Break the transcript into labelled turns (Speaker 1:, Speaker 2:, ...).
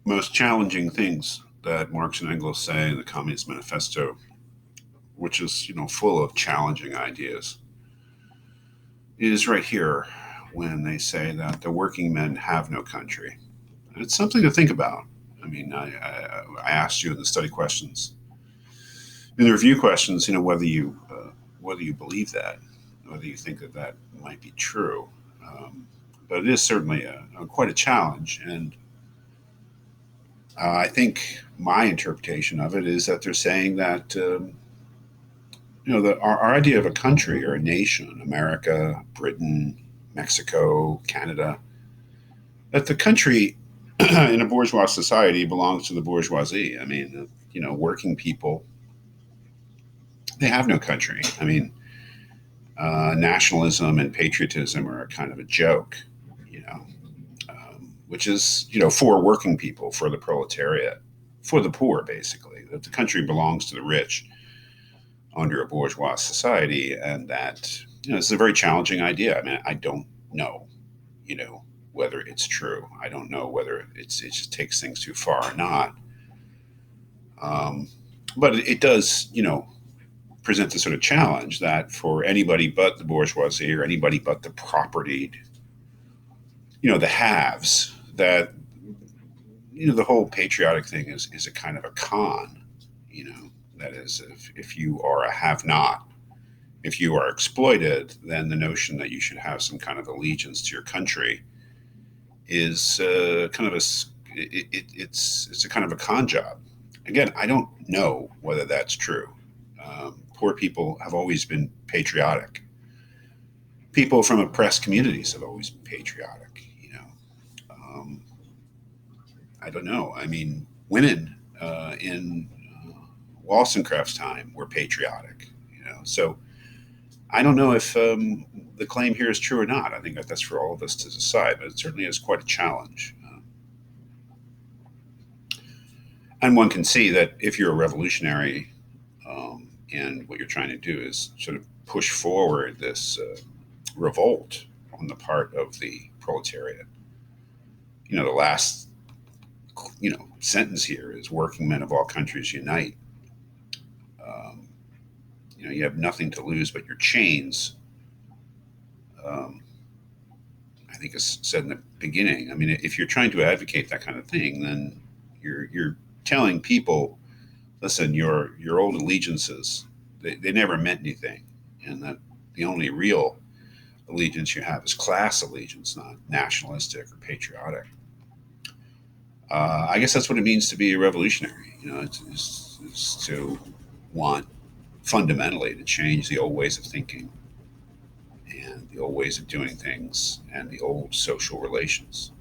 Speaker 1: most challenging things that Marx and Engels say in the Communist Manifesto, which is, full of challenging ideas, is right here when they say that the working men have no country. And it's something to think about. I mean, I asked you in the study questions, in the review questions, whether you believe that, whether you think that that might be true. But it is certainly quite a challenge, and I think my interpretation of it is that they're saying that our idea of a country or a nation, America, Britain, Mexico, Canada, that the country in a bourgeois society belongs to the bourgeoisie. I mean, working people, they have no country. I mean, nationalism and patriotism are kind of a joke, which is, for working people, for the proletariat, for the poor, basically. That the country belongs to the rich under a bourgeois society, and that, it's a very challenging idea. I mean, I don't know, whether it's true. I don't know whether it just takes things too far or not. But it does, present the sort of challenge that for anybody but the bourgeoisie or anybody but the propertied, the haves, that the whole patriotic thing is a kind of a con. That is, if you are a have-not, if you are exploited, then the notion that you should have some kind of allegiance to your country is kind of it's a kind of a con job. Again, I don't know whether that's true. Poor people have always been patriotic. People from oppressed communities have always been patriotic. I don't know. I mean, women in Wollstonecraft's time were patriotic. So I don't know if the claim here is true or not. I think that that's for all of us to decide, but it certainly is quite a challenge. And one can see that if you're a revolutionary, and what you're trying to do is sort of push forward this revolt on the part of the proletariat. The last, sentence here is "working men of all countries unite." You have nothing to lose but your chains. Um, I think it's said in the beginning. I mean, if you're trying to advocate that kind of thing, then you're telling people, listen, your old allegiances, they never meant anything, and that the only real allegiance you have is class allegiance, not nationalistic or patriotic. I guess that's what it means to be a revolutionary. It's to want fundamentally to change the old ways of thinking and the old ways of doing things and the old social relations.